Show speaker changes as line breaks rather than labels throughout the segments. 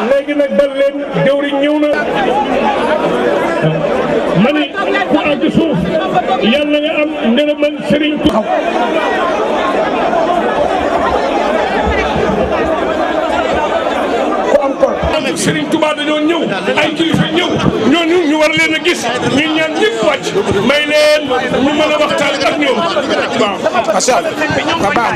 léegi nag bal leen jëwriñ ñëw na ma ni ku àgg suuf yàlla nga am ngërëmal Serigne Touba. ku am kon Serigne Touba dañoo ñëw ay kilifa ñëw ñooñu ñu war leen a gis ñu ñaan ñëpp wàcc may leen ñu mën a waxtaan ak ñoom waaw. macha allah baax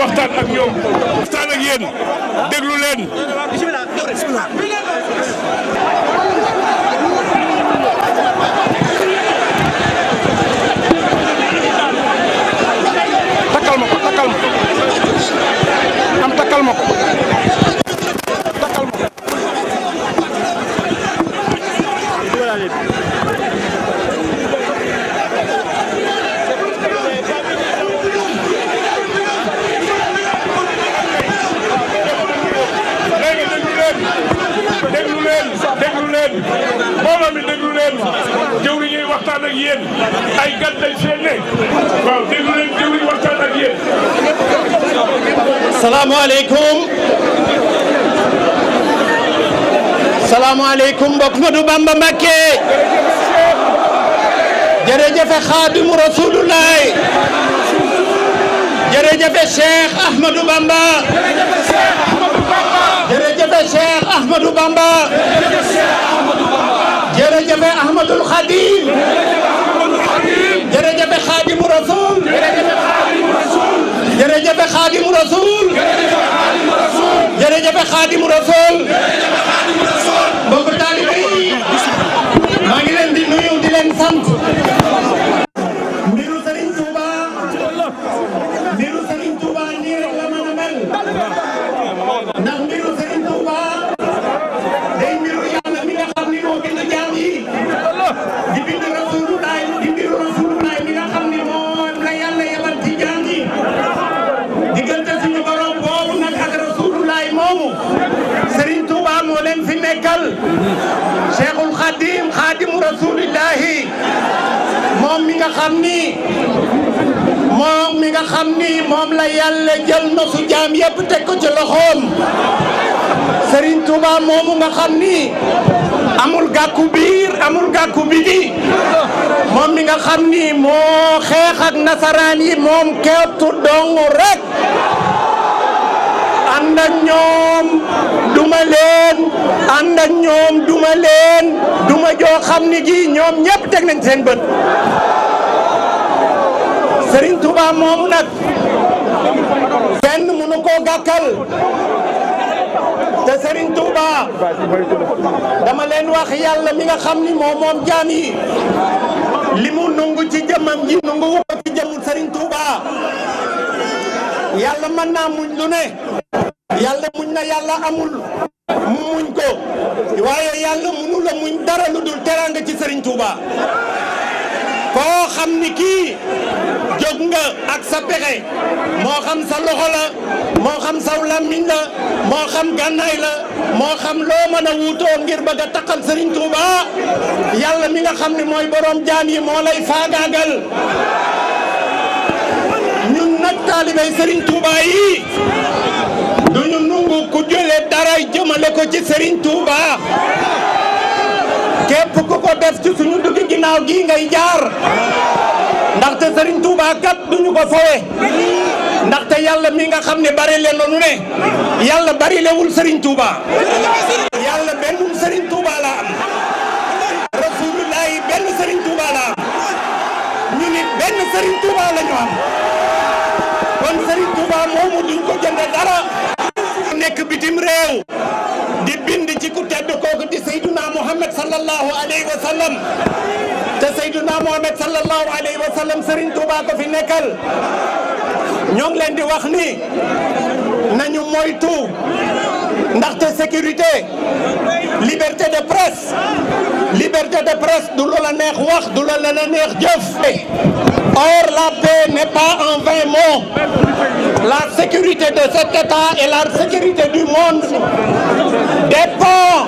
waxtaan ak ñoom waxtaan ak yéen déglu leen takkal ma ko takkal ma am takkal ma ko takkal ma ko mbooloo mi déglu leen jëwri ñuy waxtaan ak yéen ay gan dañ seen ne waaw déglu leen jëwri waxtaan ak yéen.
salaamaaleykum. salaamaaleykum mbokk Ahmadou Bamba Mbacké. jërëjëf Xaadimu Rasulullah. jërëjëf Cheikh Ahmadou Bamba. jërëjëf Cheikh Ahmadou Bamba. jërëjëf Ahmadul Khadim. jërëjëf Khadimu Rasul. jërëjëf Khadimu Rasul. jërëjëf Khadimu Rasul. mbokk taalibe yi maa ngi leen di nuyu di leen sant. mbiru Serigne Touba. mbiru Serigne Touba nii rek la mën a mel. ndax mbiru Serigne Touba day mbiru yàlla mi nga xam ni moo gën a jaam yi. di bind Rasulullah di mbiru Rasulullah mi nga xam ni moom la yàlla yabal ci jaam yi. diggante suñu borom boobu nag ak Rasulullah moomu. Serigne Touba moo leen fi nekkal. Cheikhul Khadim Khadimu Rasulillahi moom mi nga xam ni moom la yàlla jël na su jaam yépp teg ko ci loxoom. Serigne Touba moomu nga xam ni amul gàkku biir amul gàkku biti moom mi nga xam ni moo xeex ak nasaraan yi moom képp dong rek ànd ak ñoom duma leen ànd ak ñoom duma leen duma joo xam ni gi ñoom ñépp teg nañ seen bët. Serigne Touba moomu nag kenn mënu koo gàkkal te Serigne Touba dama leen wax yàlla mi nga xam ni moom jaam yi li mu nungu ci jëmmam ji nungu wu ko ci jëmmu Serigne Touba yàlla mën naa muñ lu ne yàlla muñ na yàlla amul mu muñ ko waaye yàlla munu la muñ dara lu dul teraanga ci Serigne Touba koo xam ni kii jóg nga ak sa pexe moo xam sa loxo la moo xam saw làmmiñ la moo xam gànnaay la moo xam loo mën a wuutoo ngir bëgg a taqal Serigne Touba yàlla mi nga xam ne mooy borom jaam yi moo lay faagaagal ñun nag taalibey Serigne Touba yi duñu nungu ku jëlee dara jëmale ko ci Serigne Touba képp ku ko def ci suñu dugg ginnaaw gi ngay jaar ndaxte Serigne Touba kat duñu ko fowe ndaxte yàlla mi nga xam ne bari leen nu ne yàlla bari lewul Serigne Touba yàlla bennum Serigne Touba la am rasulullahi benn Serigne Touba la am ñu nit benn Serigne Touba la ñu am kon Serigne Touba moomu duñ ko jënde dara nekk bitim réew di bind ci ku tedd kooku di Seydina Muhammad sallallahu alayhi wa sallam te Seydina Muhammad sallallahu alayhi wa sallam Serigne Touba ko fi nekkal ñoo ngi leen di wax ni nañu moytu ndaxte sécurité liberté de presse du la neex wax du la neex jëf. Or la paix n'est pas un vain mot. La sécurité de cet État et la sécurité du monde dépend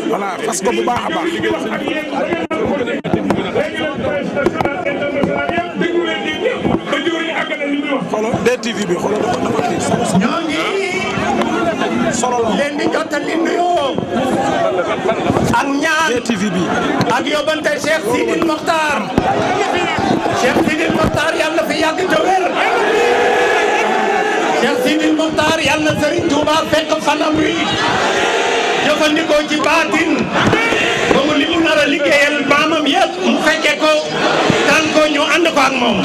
voilà fas ko bu baax a baax. xoolal DTV bi xoolal dafa kii
ñoo ngi leen di jottali nuyoo ak ñaan
DTV bi
ak yóbbante Cheikh Sidil Mokhtar yàlla na fi yàgg te wér Cheikh Sidil Mokhtar yàlla na Serigne Touba fekk fanam wi jëfandikoo ci baatin ba mu li mu nar a liggéeyal maamam yëpp mu fekkee ko tan ko ñu ànd ko ak moom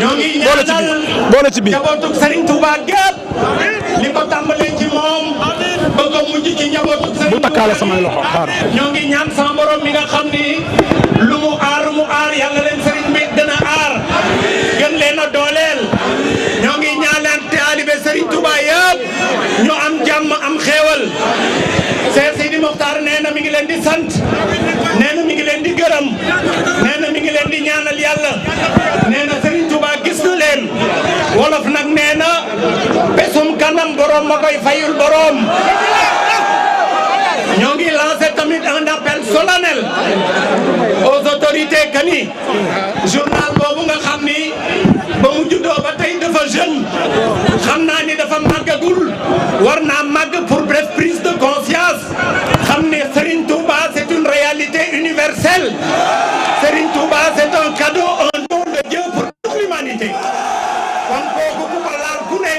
ñoo ngi ñaanal
boole ci bi
njabootug Serigne Touba gépp li ko tàmbalee ci moom ba ko mujj ci njabootug Serigne
bu takkaale samay loxo xaar
ñoo ngi ñaan sama borom mi nga xam ni lu mu aar yàlla leen Serigne bi gën a aar gën leen a dooleel ñoo ngi ñaanal taalibe Serigne Touba yëpp ñu am jàmm am xéewal Cheikh Sidi Mokhtar nee na mi ngi leen di sant nee na mi ngi leen di gërëm nee na mi ngi leen di ñaanal yàlla nee na Serigne Touba gis na leen wolof nag nee na pesum kanam borom ma koy fayul borom ñoo ngi lancé tamit un appel solennel aux autorités que ni journal boobu nga xam ni ba mu juddoo ba tey dafa jeune xam naa ni dafa màggagul war naa màgg pour bref prise de conscience xam ne Serigne Touba c'est une réalité universelle Serigne Touba c'est un cadeau un don de Dieu pour toute l'humanité kon kooku ku ko laal ku ne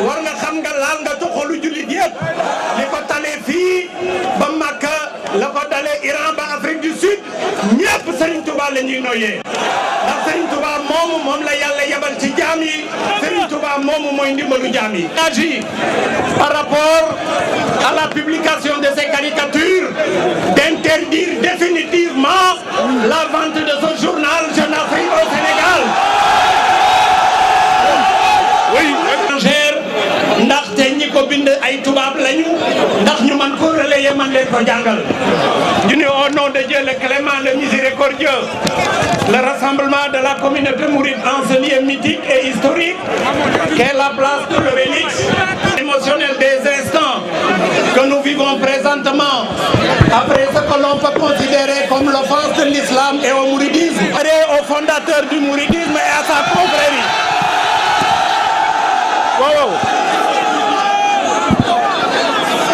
war nga xam nga laal nga toxalu jullit yëpp li ko talee fii ba Makka la ko dalee Iran ba Afrique du Sud ñëpp Serigne Touba la ñuy noyyee ndax Serigne Touba moomu moom la yàlla yabal ci jaam yi Serigne Touba moomu mooy ndimbalu jaam yi. Par rapport à la publication de ces caricatures d'interdire définitivement la vente de ce journal Jeune Afrique au Sénégal. ndaxte ñi ko bind ay tubaab lañu ndax ñu man ko relayer man leen ko jàngal ñu ne au nom de Dieu le clément le miséricordieux le rassemblement de la communauté mouride en ce lieu mythique et historique qu'est la place de l'Obélisque émotionnel des instants que nous vivons présentement après ce que l'on peut considérer comme l'offense de l'islam et au mouridisme et au fondateur du mouridisme et à sa confrérie. Wow.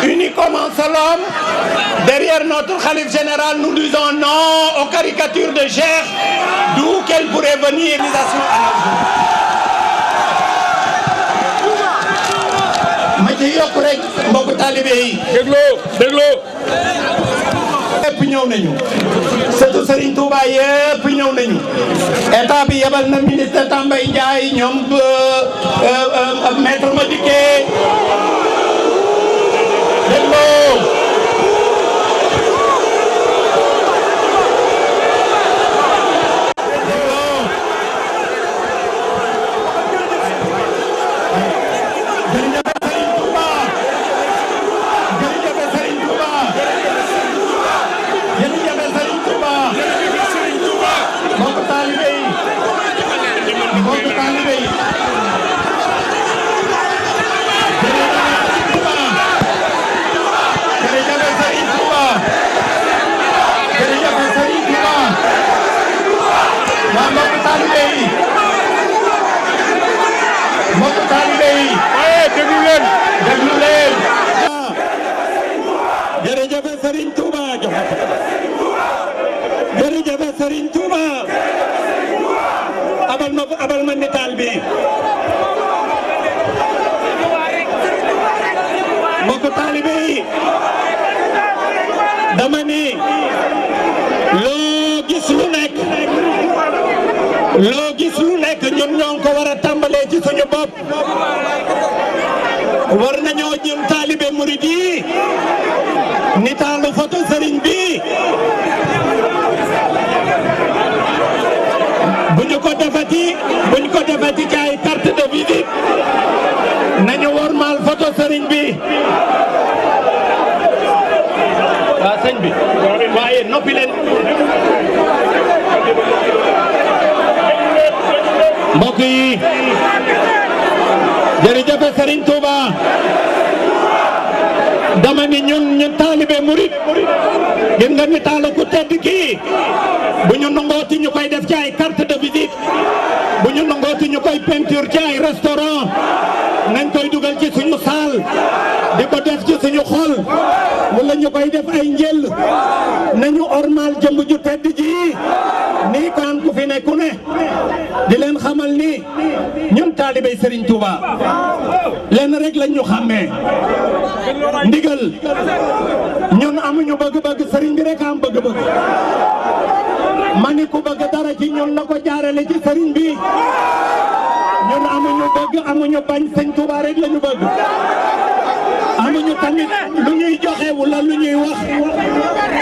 Unis comme un seul homme, derrière notre khalife général, nous disons non aux caricatures de Cheikh, d'où qu'elles pourraient venir. Ma ci yokk rek mbokku talibé yi.
dégloo.
yëpp ñëw nañu. surtout Serigne Touba yëpp ñëw nañu. état bi yebal na ministre Tambay Ndiaye ñoom maître Madické jërëjëf Serigne Touba jërëjëf Serigne Touba abal ma nitaal bi mbokku taalibe yi dama ni loo gis lu nekk ñun ñoo ko war a tàmbalee ci suñu bopp war nañoo ñun taalibe murid yi nitaalu photo Serigne bi buñ ko defati ci ay carte de visite nañu wormaal photo Serigne bi waa sëñ bi waaye noppi leen mbokk yi jërëjëf Serigne Touba dama ni ñun taalibe murid gën nga ni taalu ku tedd kii bu ñu nangooti ñu koy def ci ay carte de visite bu ñu nangooti ñu koy peinture ci ay restaurant nañ koy dugal ci suñu saal di ko def ci suñu xol wala ñu koy def ay njël nañu ormal jëmb ju tedd ji nii kaan ku fi ne ku ne di leen xamal ni ñun taalibey Serigne Touba leen rek lañ ñu xàmmee ndigal ñun amuñu bëgg-bëgg Serigne bi rek am bëgg-bëgg mani ku bëgg dara ci ñun na ko jaarale ci Serigne bi ñun amuñu bëgg amuñu bañ Serigne Touba rek lañu bëgg amuñu tamit lu ñuy joxe wala lu ñuy wax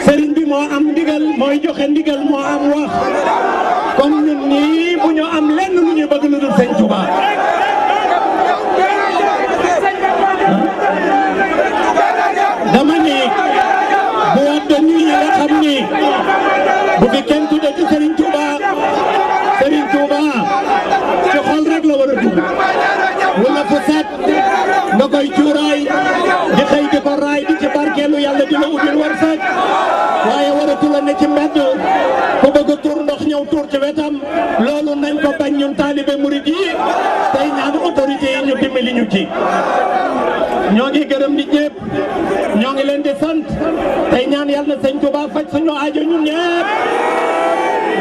Serigne bi moo am ndigal mooy joxe ndigal moo am wax comme ñun nii bu ñu am lenn lu ñuy bëgg lu dul Serigne Touba dama ni bu wadda ñi nga xam ni bu fi kenn tudde ci Serigne Touba ci xol rek la war a dugg wala fu set nga koy cuuraay di xëy di ko raay di ci barkeelu yàlla di la ubbil wërsëg waaye waratu la ne ci mbedd ku bëgg a tuur ndox ñëw tuur ci wetam loolu nañ ko bañ ñun taalibe murid yi tey ñaan autorité yi ñu dimbali ñu ci ñoo ngi gërëm nit ñëpp ñoo ngi leen di sant tey ñaan yàlla Sëñ Touba faj suñu aajo ñun ñëpp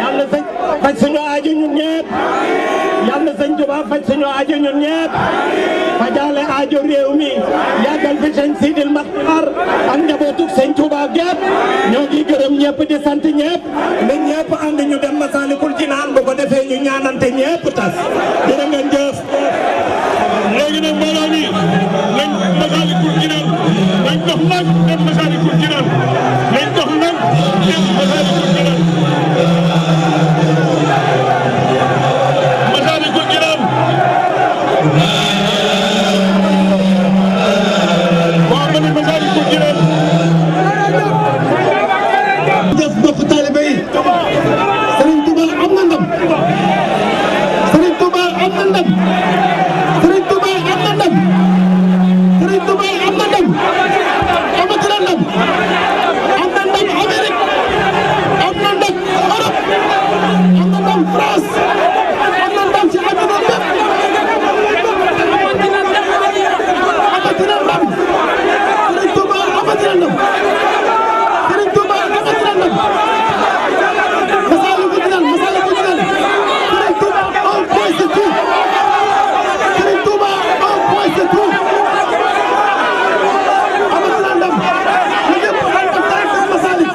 yàlla faj suñu aajo ñun ñëpp yàlla Sëñ Touba faj suñu aajo ñun ñëpp fajaale aajo réew mi yàggal fi Sëñ Sidil Maxtaar ak njabootu Sëñ Touba gépp ñoo ngi gërëm ñëpp di sant ñëpp ne ñëpp ànd ñu dem Masaalikul Jinaan bu ko defee ñu ñaanante ñëpp tas jërë ngeen jëf
léegi nag mbooloo mi nañ Masaalikul Jinaan nañ dox nag dem Masaalikul Jinaan nañ dox nag dem Masaalikul Jinaan Masaalikul Jinaan waaw ma ne Masaalikul Jinaan
jëf mbokk taalibe yi Serigne Touba am na ndam Serigne Touba am na ndam Serigne Touba am na ndam Serigne Touba am na ndam amati na ndam am na ndam Amérique am na ndam Europe am na ndam France am na ndam ci àdduna bépp amati na ndam Serigne Touba amati na ndam Serigne Touba amati na ndam Masaalikul Jinaan Serigne Touba un point c'est tout Serigne Touba un point c'est tout amati na ndam ñu ñëpp ànd ak tariqa Masaalik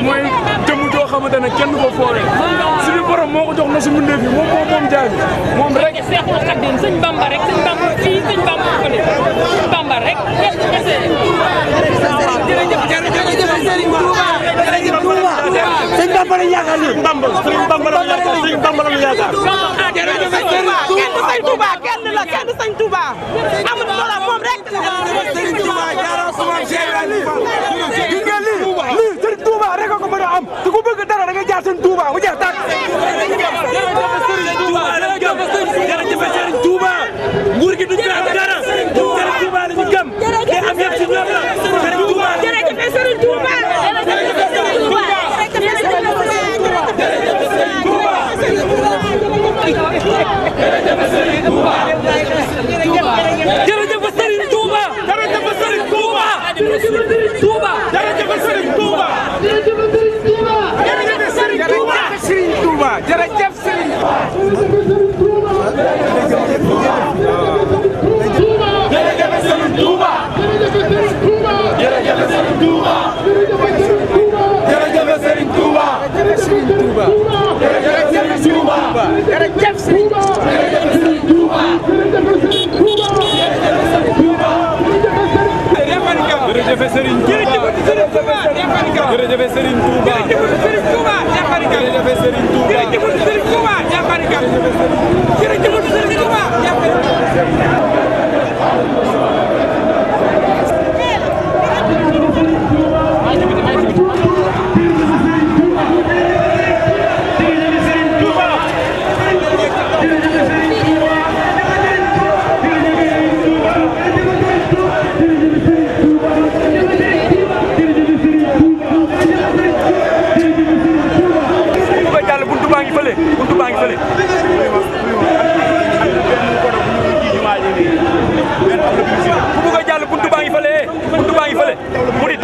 mooy jëmm joo xamante ne kenn ko fooree suñu borom moo ko jox na su mu ndéef yi moom jaay moom rek
Seexul Xadiim sëñ Bamba rek sëñ Bamba fii sëñ Bamba ko ne sëñ Bamba rek jërëjëf Serigne Touba
sëñ Bamba la yaakaar ni sëñ Bamba la yaakaar sëñ Bamba la yaakaar
jërëjëf sëñ Touba kenn la kenn sëñ Touba amul solo moom rek
sëñ Touba jaara sama Cheikh lii sëñ Touba rek ko mën a am te ku bëgg dara da nga jaar sëñ Touba mu jeex tàkk jërëjëf sëñ Touba nguur gi duñ am dara sëñ Touba la ñu gëm te am yëpp ci ñoom la sëñ Touba
jërëjëf sëñ Touba
buntu baa ngi fële murit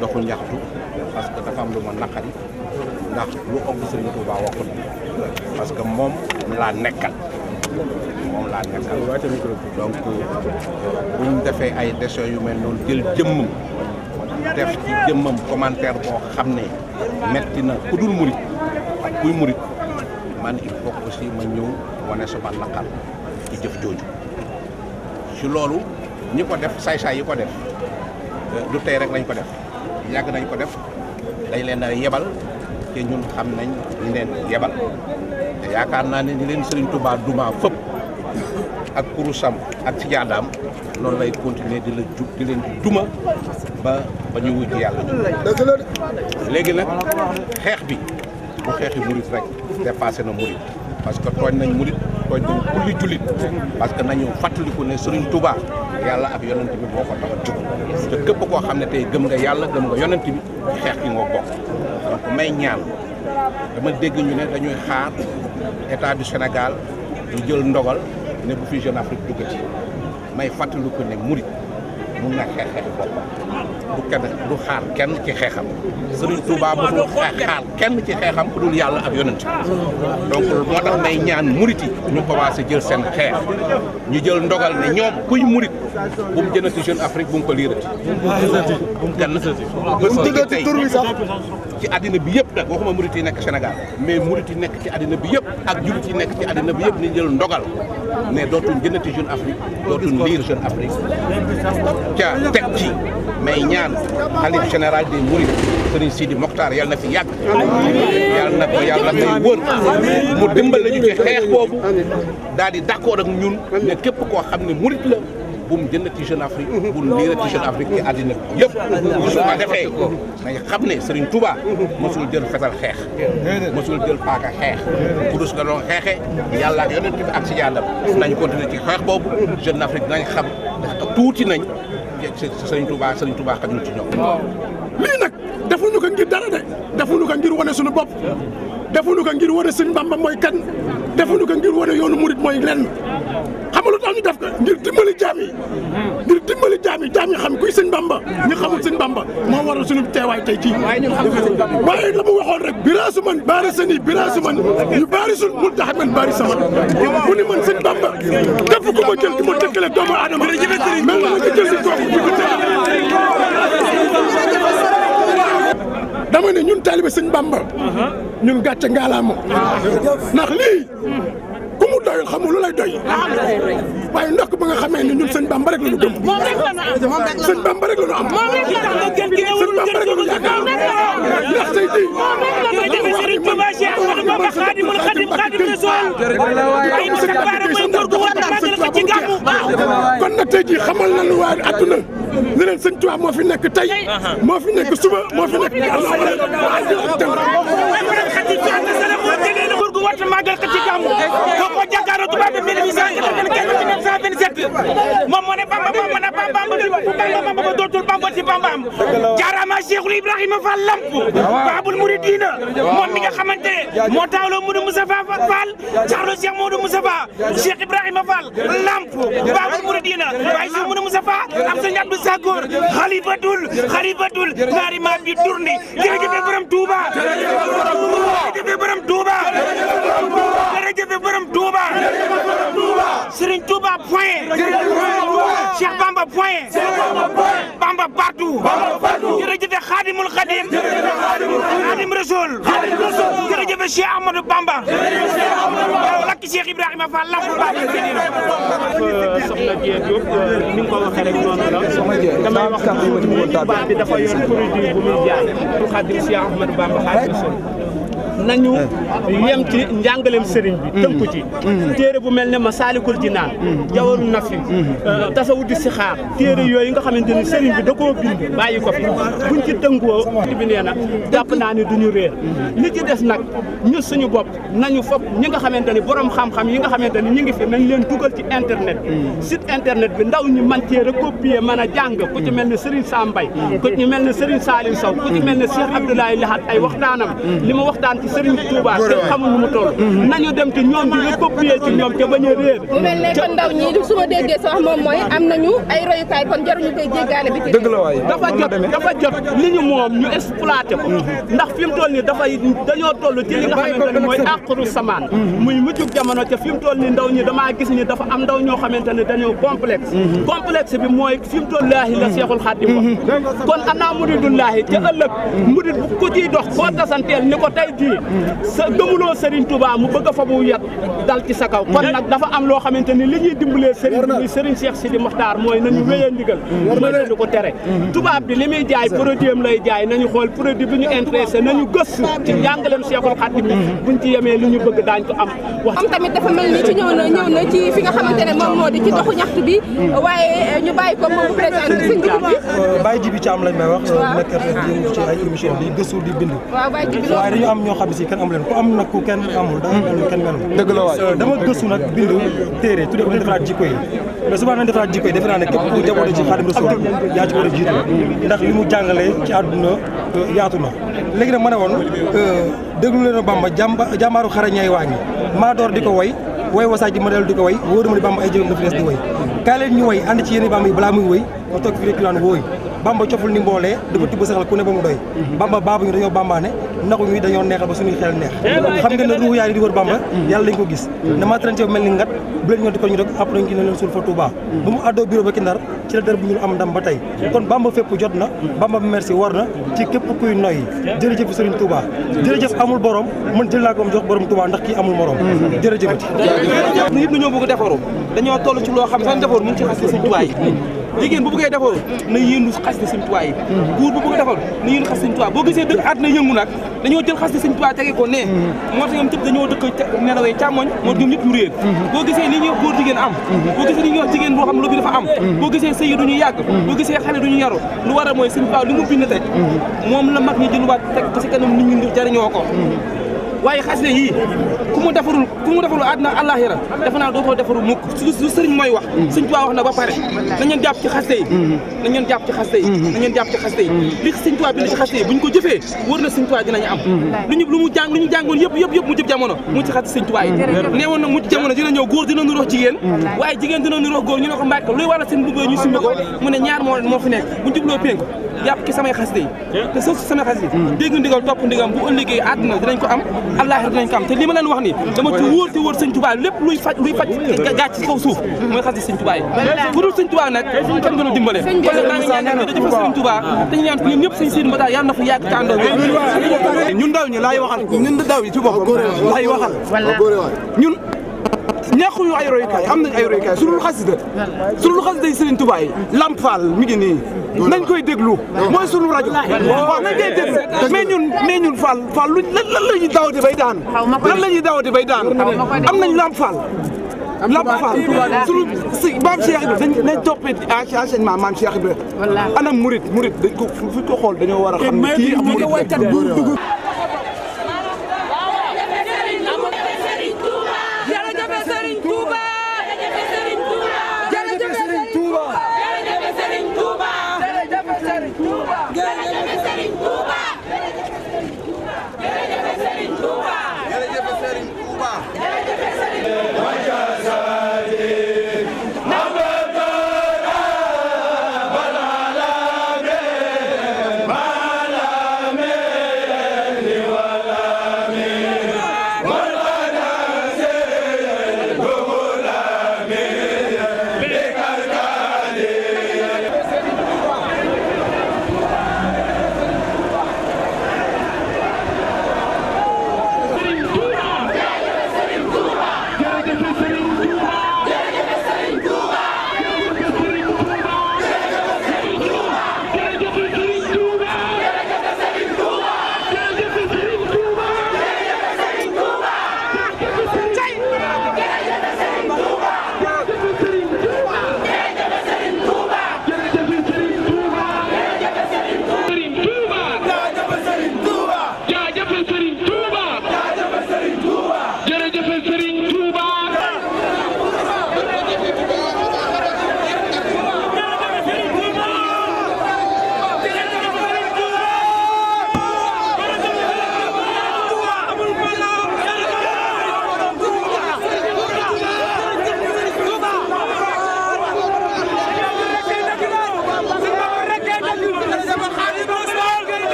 doxul ñaxtu parce que dafa am lu ma naqari ndax lu ëpp Serigne Touba waxul parce que moom laa nekkal donc bu ñu defee ay décisions yu mel noonu jël jëmmam def ci jëmmam commentaire boo xam ne metti na ku dul murit ak kuy murit man il faut aussi ma ñëw wane sama naqar ci jëf jooju ci loolu ñi ko def saay-saay yi ko def du tey rek lañ ko def yàgg nañ ko def dañ leen a yebal te ñun xam nañ ñu leen yebal te yaakaar naa ne ni leen Serigne Touba duma fëpp ak kurusam ak ci jaadaam loolu lay continuer di la jug di leen duma ba ñu wuy ci yàlla léegi nag xeex bi bu xeexi murit rek dépassé na murit parce que tooñ nañ murit tooñ nañ kulli jullit parce que nañu fàttaliku ne Serigne Touba yàlla ak yonent bi boo ko tax a jug te képp koo xam ne tey gëm nga yàlla gëm nga yonent bi ci xeex gi nga bokk donc may ñaan dama dégg ñu ne dañuy xaar état du Sénégal ñu jël ndogal ne bu fi Jeune Afrique duggati may fàttaliku ne murit mun na xeex boppam du xaar kenn ci xeexam Serigne Touba mënul xaar kenn ci xeexam ku dul yàlla ak yonent donc moo tax may ñaan murit yi ñu commencé jël seen xeex ñu jël ndogal ne ñoom kuy murit bu mu jënati Jeune Afrique bu mu ko liirati bu mu kenn bés tey ci àddina bi yëpp nag waxuma murit yi nekk Sénégal mais murit yi nekk ci àddina bi yëpp ak jullit yi nekk ci àddina bi yëpp ni jël ndogal ne dootuñ jënati Jeune Afrique dootuñ liir Jeune Afrique ca teg ci may ñaan xalif général des mourides Serigne Sidi Mokhtar yàlla na fi yàgg yàlla na ko yàlla may wër mu dimbal lañu ci xeex boobu daal di d'accord ak ñun ne képp koo xam ne murit la bu mu jëndati Jeune Afrique bu mu liirati Jeune Afrique ci àddina bi yëpp su ko defee nañ xam ne Serigne Touba mosul jël fetal xeex mosul jël paaka xeex kurus nga doon xeexe yàlla ak yonent bi ak si yàlla nañ continuer ci xeex boobu Jeune Afrique nañ xam tuuti nañ Serigne Touba xajul ci ñoom.
lii nag defuñu ko ngir dara de defuñu ko ngir wane suñu bopp defuñu ko ngir wane Sëñ Bamba mooy kan defuñu ko ngir wane yoonu murit mooy lenn xam nga lu tax ñu def ko ngir dimbali jaam yi jaam yi xam kuy Sëñ Bamba ñu xamul Sëñ Bamba moo waral suñu teewaay tey jii waaye la mu waxoon rek biraasu man baari sani biraasu man yu baari sul mun tax man baari sama mu ni man Sëñ Bamba képp ku ma jël ki ma tëkkale doomu aadama mel na nga jël si kooku bi ko dama ne ñun taalibe Sëñ Bamba ñun gàcce ngaalaama ndax lii ku mu doyul xamul lu lay doy waaye ndokk ba nga xamee ne ñun Sëñ Bamba rek la ñu gëm Sëñ Bamba rek la ñu am Sëñ Bamba rek la ñu yaakaar ndax tey jii
Serigne Touba Cheikh Ahmadou Bamba Khadimul Khadim Khadim Rasoul ay sa baara mooy góor gu war a màggal ko ci gàmmu
kon nag tey jii xamal nañu waa àdduna ne leen Sëñ Touba moo fi nekk tey moo fi nekk suba moo fi nekk
warta màggal ko ci gàmmu ko jàkkaarloo tubaab bi 1895 moom moo ne Bamba ba dootul Bamba ci Bambaam jaaraama Cheikhul Ibrahima Fall Lamp Babul Mouridina moom mi nga xamante moo taawloo Modou Moustapha Fall jaarloo Cheikh Modou Moustapha Cheikh Ibrahima Fall Lamp Babul Mouridina waaye Cheikh Modou Moustapha am Sëñ Abdou Sakor xalifatul naari maa bi durni jërëjëf borom Touba jërëjëf borom Touba jërëjëf borom Touba Serigne Touba point Cheikh Bamba point Bamba partout jërëjëf Khadimul Khadim Khadim Rasoul jërëjëf Cheikh Ahmadou Bamba lakk Cheikh Ibrahima Fall lamp Babul Mouridina
soxna Dieng Diop ni nga ko waxee rek noonu la damay wax tubaab bi dafa yor produit bu muy jaay pour Khadim Cheikh Ahmadou Bamba Khadim Rasoul nañu yem ci njàngaleem sëriñ bi tënku ci téere bu mel ne Masaalikul Jinaan Jawharun Nafi Tasawudu Sixaar téere yooyu nga xamante ni sëriñ bi da koo bind bàyyi ko fi buñ ci tënkoo bi nee na jàpp naa ni duñu réer li ci des nag ñu suñu bopp nañu fopp ñi nga xamante ni borom xam xam-xam yi nga xamante ni ñu ngi fi nañ leen dugal ci internet bi site internet bi ndaw ñi man cee recopier mën a jàng ku ci mel ne Serigne Sam Mbaye ku ci mel ne Serigne Saliou Sow ku ci mel ne Cheikh Abdoulaye Lahat ay waxtaanam li ma waxtaan ci Serigne Touba te xamul nu mu toll nañu dem ci ñoom di recopier ci ñoom te bañ a réer
mu mel ne kon ndaw ñi su ma déggee sax moom mooy am nañu ay royukaay kon jaruñu koy jéggaane bi ci
dëgg la waay
dafa jot li ñu moom ñu exploité ko ndax fi mu toll nii dañoo toll ci li nga xamante ne mooy àqru samaan muy mujjug jamono te fi mu toll nii ndaw ñi damaa gis ni dafa am ndaw ñoo xamante ne dañoo complexe bi mooy fi mu toll laahi la Seexul Xaadim wax kon ana muridullaahi te ëllëg murid bu ko ciy dox koo tasanteel ni ko tey jii sa gëmuloo Serigne Touba mu bëgg a fa bu yat dal ci sa kaw kon nag dafa am loo xamante ni li ñuy dimbalee Serigne bi muy Serigne Cheikh Sidi Mokhtar mooy nañu wéyee ndigal mooy du ko tere tubaab bi li muy jaay produit am lay jaay nañu xool produit bi ñu intéressé nañu gëstu ci njàngaleem Seexul Xaadim buñ ci yemee li ñu bëgg daañ ko am wax
am tamit dafa mel ni ci ñëw na ci fi nga xamante ne moom moo di ci doxu ñaxtu bi waaye ñu bàyyi ko moom mu présenté sëñ bi
Baye Djibi Thiam lañ may wax nekk yëngu ci ay émission di gëstu di bind waaye dañu am ñoo xam ne si kenn amu leen ku am nag ku kenn amul da mel kenn melul dëgg la waay dama gëstu nag bind téere tuddee ko nañ defaraat jikko yi mais souvent nañ defaraat jikko yi defe naa ne képp ku jaboote ci Xaadimu Rasuul yaa ci war a jiitu ndax li mu jàngale ci àdduna yaatu na léegi nag ma ne woon déglu leen Bamba jàmbaaru xarañay waa ngi maa door di ko woy wasaay ji ma dellu di ko woy wóoru ma ni Bamba ay jëwam dafa des di woy kaay leen ñu woy ànd ci yéen Bamba yi balaa muy woy ma toog fi rek naan wooy Bamba coful ni mboolee dafa tibb saxal ku ne ba mu doy Bamba baabu ñu dañoo bambaane naxu ñu dañoo neexal ba suñuy xel neex xam ngeen ne ruuxu yaay di wër Bamba yàlla lañ ko gis ne ma trente mel ni ngat bu leen ñoo di ko ñu rek après ñu ne leen suul fa Touba ba mu àddoo bureau ba ki Ndar ci la dër bu ñu am ndam ba tey kon Bamba fépp jot na Bamba merci war na ci képp kuy noyyi jërëjëf Serigne Touba jërëjëf amul borom man jël naa ko jox borom Touba ndax kii amul morom jërëjëfati
nit ñi ñoo bëgg defaru dañoo toll ci loo xam ne sax defaru mu ngi ci xas Serigne Touba yi jigéen bu bëggee defaru na yéendu xas di Serigne Touba yi góor bu bëgg defaru na yéendu xas Serigne Touba boo gisee dëkk àddina yëngu nag dañoo jël xas di Serigne Touba tege ko ne moo tax ñoom tëpp dañoo dëkk nelawee càmmoñ moo tax ñoom ñëpp ñu réer boo gisee li ñuy wax góor jigéen am boo gisee li ñuy wax jigéen boo xam ne loolu dafa am boo gisee sëy duñu yàgg boo gisee xale duñu yaru lu war a mooy Serigne Touba li mu bind teg moom la mag ñi jëluwaat teg ko ci kanam nit ñi jariñoo ko waaye xasida yii ku mu defarul àddina àllaaxira defe naa dootoo defaru mukk su sëriñ mooy wax Sëriñ Tuubaa wax na ba pare nañ leen jàpp ci xasida yi nañ leen jàpp ci xasida yi nañ leen jàpp ci xasida yi li Sëriñ Tuubaa bind ci xasida yi bu ñu ko jëfee wër na Sëriñ Tuubaa dinañu am lu mu jàngoon yëpp mu jëf jamono mu ci xasida Sëriñ Tuubaa yi nee woon na mu ci jamono dina ñëw góor dina nurox jigéen waaye jigéen dina nurox góor ñu ne ko Mbàkke luy waral seen mbubb ñu simbi ko mu ne ñaar moo fi nekk bu jubloo pénk jàpp ci samay xasida yi te soo si samay xasida yi dégg ndigal topp ndigam bu ëllëgee àddina dinañ ko am àllaaxira dinañ ko am te li ma leen wax ni dama ci wóor te wóor Sëñ Tuubaa lépp luy faj gàcc ci kaw suuf mooy xasida Sëñ Tuubaa yi bu dul Sëñ Tuubaa nag kenn gën a dimbale kon nag maa ngi ñaan yàlla dafa Sëñ Tuubaa te ñu ñaan ñun ñëpp Sëñ Sidi Mokhtar yàlla na fa yàgg te àndoo ñun ndaw ñi laay waxal ñun ndaw ñi ci boppam laay waxal ñun ñàkkuñu ay royukaay am nañ ay royukaay su dul xasida yi Serigne Touba yi Lamp Fall mi ngi nii nañ koy déglu mooy sunu rajo waaw nañ koy déglu mais ñun Fall lan la ñuy dawati bay daan am nañ Lamp Fall sunu si maam Cheikh Ibra nañ toppee enseignement maam Cheikh Ibra anam murit dañ ko fu ko xool dañoo war a xam ne kii am murit